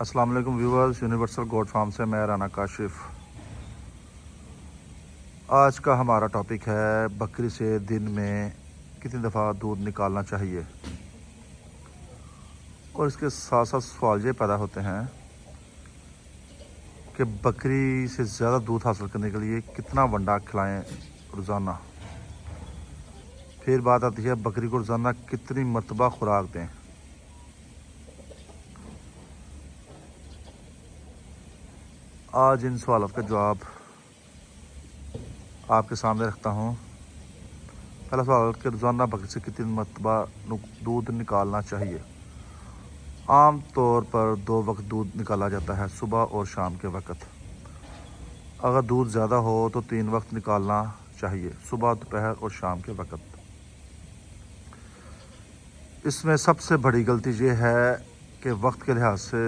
السلام علیکم viewers, universal گوٹ form سے میں رانا کاشف۔ آج کا ہمارا ٹاپک ہے بکری سے دن میں کتنی دفعہ دودھ نکالنا چاہیے، اور اس کے ساتھ ساتھ سوال یہ پیدا ہوتے ہیں کہ بکری سے زیادہ دودھ حاصل کرنے کے لیے کتنا ونڈا کھلائیں روزانہ۔ پھر بات آتی ہے بکری کو روزانہ کتنی مرتبہ خوراک دیں۔ آج ان سوالات کا جواب آپ کے سامنے رکھتا ہوں۔ پہلا سوال کہ روزانہ بکری سے کتنی مرتبہ دودھ نکالنا چاہیے۔ عام طور پر 2 وقت دودھ نکالا جاتا ہے، صبح اور شام کے وقت۔ اگر دودھ زیادہ ہو تو 3 وقت نکالنا چاہیے، صبح، دوپہر اور شام کے وقت۔ اس میں سب سے بڑی غلطی یہ ہے کہ وقت کے لحاظ سے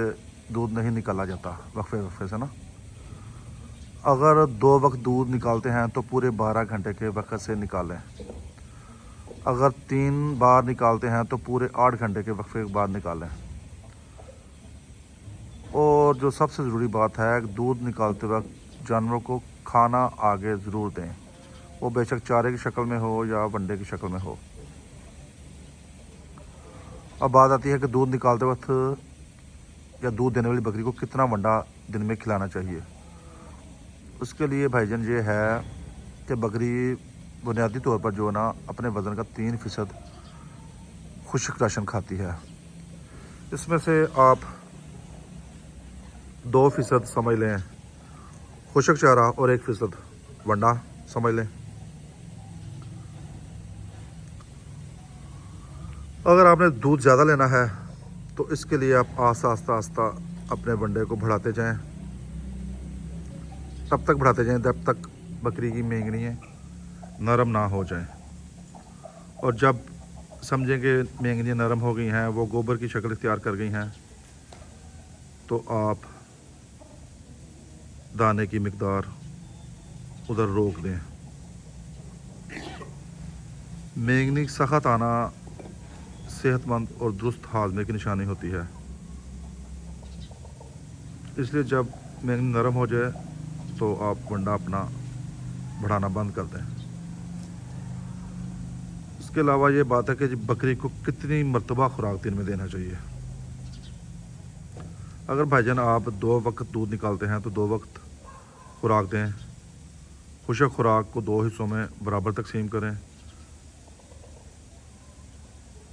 دودھ نہیں نکالا جاتا، وقفے سے نا۔ اگر 2 وقت دودھ نکالتے ہیں تو پورے 12 گھنٹے کے وقت سے نکالیں۔ اگر 3 بار نکالتے ہیں تو پورے 8 گھنٹے کے وقفے کے بعد نکالیں۔ اور جو سب سے ضروری بات ہے، دودھ نکالتے وقت جانوروں کو کھانا آگے ضرور دیں، وہ بے شک چارے کی شکل میں ہو یا ونڈے کی شکل میں ہو۔ اب بات آتی ہے کہ دودھ نکالتے وقت یا دودھ دینے والی بکری کو کتنا ونڈا دن میں کھلانا چاہیے۔ اس کے لیے بھائی جان یہ ہے کہ بکری بنیادی طور پر جو نا اپنے وزن کا 3% خشک راشن کھاتی ہے۔ اس میں سے آپ 2% سمجھ لیں خشک چارہ اور 1% ونڈا سمجھ لیں۔ اگر آپ نے دودھ زیادہ لینا ہے تو اس کے لیے آپ آہستہ اپنے ونڈے کو بڑھاتے جائیں، تب تک بڑھاتے جائیں جب تک بکری کی مینگنیاں نرم نہ ہو جائیں۔ اور جب سمجھیں کہ مینگنیاں نرم ہو گئی ہیں، وہ گوبر کی شکل اختیار کر گئی ہیں، تو آپ دانے کی مقدار ادھر روک دیں۔ مینگنی سخت آنا صحت مند اور درست ہاضمے کی نشانی ہوتی ہے، اس لیے جب مینگنی نرم ہو جائے تو آپ ونڈا اپنا بڑھانا بند کر دیں۔ اس کے علاوہ یہ بات ہے کہ بکری کو کتنی مرتبہ خوراک دن میں دینا چاہیے۔ اگر بھائی جان آپ 2 وقت دودھ نکالتے ہیں تو 2 وقت خوراک دیں۔ خشک خوراک کو 2 حصوں میں برابر تقسیم کریں،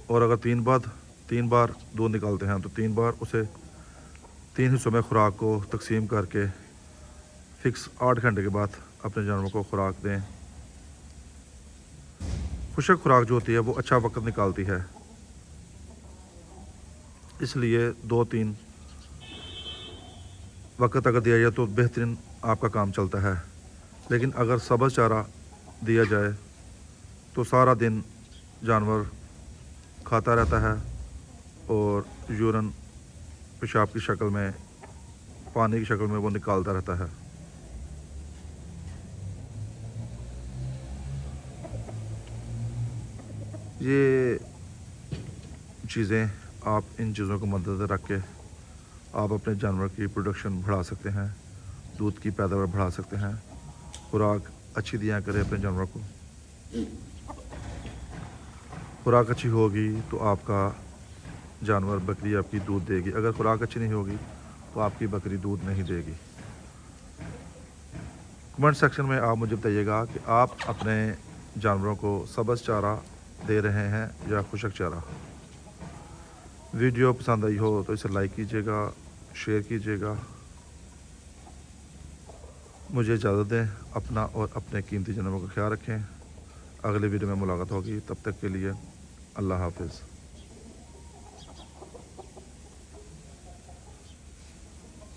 اور اگر 3 بار دودھ نکالتے ہیں تو 3 بار اسے 3 حصوں میں خوراک کو تقسیم کر کے فکس 8 گھنٹے کے بعد اپنے جانوروں کو خوراک دیں۔ خشک خوراک جو ہوتی ہے وہ اچھا وقت نکالتی ہے، اس لیے 2-3 وقت اگر دیا جائے تو بہترین آپ کا کام چلتا ہے۔ لیکن اگر سبز چارہ دیا جائے تو سارا دن جانور کھاتا رہتا ہے اور یورن پیشاب کی شکل میں، پانی کی شکل میں وہ نکالتا رہتا ہے۔ یہ چیزیں ان چیزوں کو مدنظر رکھ کے آپ اپنے جانور کی پروڈکشن بڑھا سکتے ہیں، دودھ کی پیداوار بڑھا سکتے ہیں۔ خوراک اچھی دیا کریں اپنے جانوروں کو۔ خوراک اچھی ہوگی تو آپ کا جانور بکری آپ کی دودھ دے گی۔ اگر خوراک اچھی نہیں ہوگی تو آپ کی بکری دودھ نہیں دے گی۔ کمنٹ سیکشن میں آپ مجھے بتائیے گا کہ آپ اپنے جانوروں کو سبز چارہ دے رہے ہیں یا خشک چارہ۔ ویڈیو پسند آئی ہو تو اسے لائک کیجیے گا، شیئر کیجیے گا۔ مجھے اجازت دیں، اپنا اور اپنے قیمتی جانوروں کا خیال رکھیں۔ اگلے ویڈیو میں ملاقات ہوگی، تب تک کے لیے اللہ حافظ۔